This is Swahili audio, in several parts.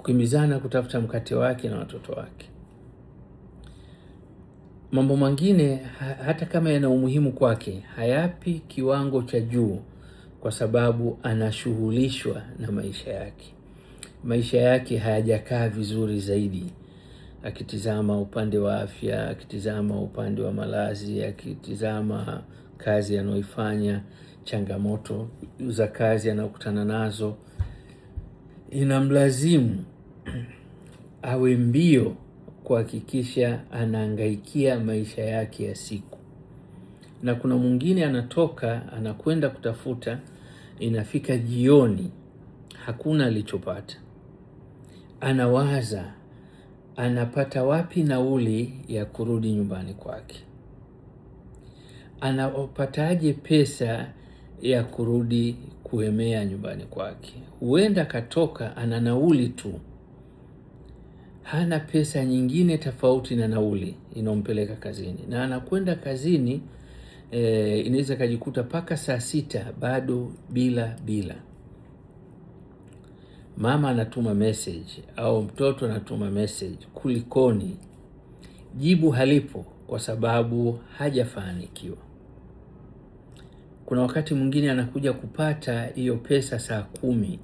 kukimbizana kutafuta mkate wake na watoto wake. Mambo mengine hata kama yana umuhimu kwake, hayapi kiwango cha juu kwa sababu anashughulishwa na maisha yake. Maisha yake hayajakaa vizuri zaidi, akitizama upande wa afya, akitizama upande wa malazi, akitizama kazi anayoifanya, changamoto za kazi anayokutana nazo, inamlazimu awe mbio kuhakikisha anahangaikia maisha yake ya siku. Na kuna mwingine anatoka anakwenda kutafuta, inafika jioni hakuna alichopata. Anawaza anapata wapi nauli ya kurudi nyumbani kwake, anapataje pesa ya kurudi kuhemea nyumbani kwake. Huenda katoka ana nauli tu, hana pesa nyingine tofauti na nauli inompeleka kazini, na anakwenda kazini inaweza kajikuta paka saa 6 bado bila. Mama anatuma message au mtoto anatuma message, kulikoni? Jibu halipo kwa sababu hajafanikiwa. Kuna wakati mwingine anakuja kupata hiyo pesa saa 10,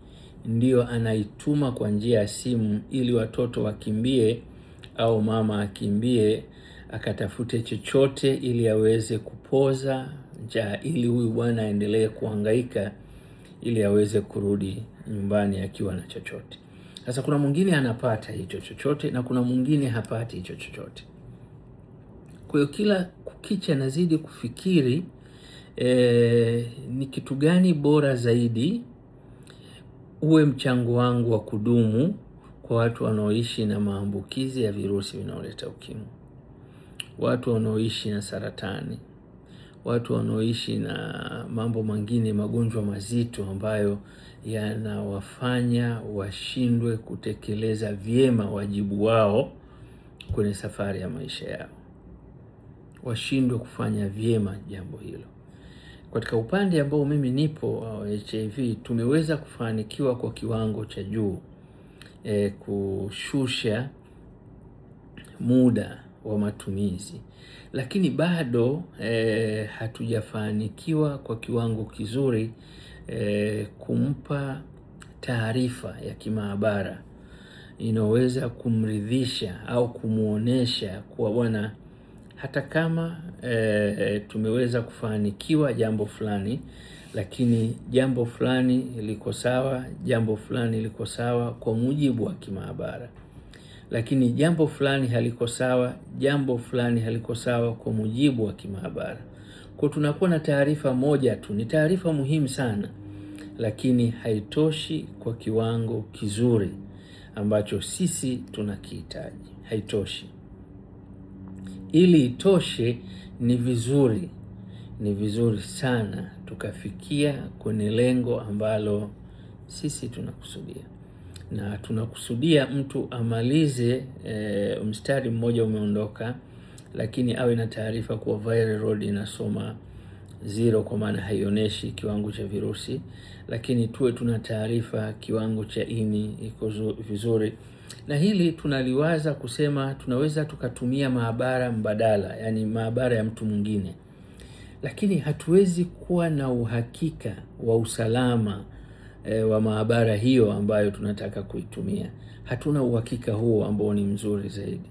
ndio anaituma kwa njia ya simu ili watoto wakimbie au mama akimbie akatafute chochote ili aweze kupoza njaa, ili huyu bwana aendelee kuhangaika ili aweze kurudi nyumbani akiwa na chochote. Sasa kuna mwingine anapata hicho chochote na kuna mwingine hapati hicho chochote. Kwa hiyo kila kukicha nazidi kufikiri ni kitu gani bora zaidi uwe mchango wangu wa kudumu kwa watu wanaoishi na maambukizi ya virusi vinavyoleta ukimwi, watu wanaoishi na saratani, watu wanaoishi na mambo mengine, magonjwa mazito ambayo yanawafanya washindwe kutekeleza vyema wajibu wao kwenye safari ya maisha yao, washindwe kufanya vyema jambo hilo. Katika upande ambao mimi nipo HIV, tumeweza kufanikiwa kwa kiwango cha juu kushusha muda wa matumizi, lakini bado hatujafanikiwa kwa kiwango kizuri kumpa taarifa ya kimaabara inaweza kumridhisha au kumuonesha kuwa bwana, hata kama tumeweza kufanikiwa jambo fulani, lakini jambo fulani liko sawa, jambo fulani liko sawa kwa mujibu wa kimaabara, lakini jambo fulani haliko sawa, jambo fulani haliko sawa kwa mujibu wa kimaabara. Kwa tunakuwa na taarifa moja tu, ni taarifa muhimu sana, lakini haitoshi kwa kiwango kizuri ambacho sisi tunakihitaji. Haitoshi. Ili itoshe, ni vizuri sana tukafikia kwenye lengo ambalo sisi tunakusudia. Na tunakusudia mtu amalize mstari mmoja umeondoka, lakini awe na taarifa kuwa viral load inasoma 0, kwa maana haionyeshi kiwango cha virusi, lakini tuwe tuna taarifa kiwango cha ini iko vizuri. Na hili tunaliwaza kusema tunaweza tukatumia maabara mbadala, yani maabara ya mtu mwingine, lakini hatuwezi kuwa na uhakika wa usalama wa maabara hiyo ambayo tunataka kuitumia. Hatuna uhakika huo ambao ni mzuri zaidi.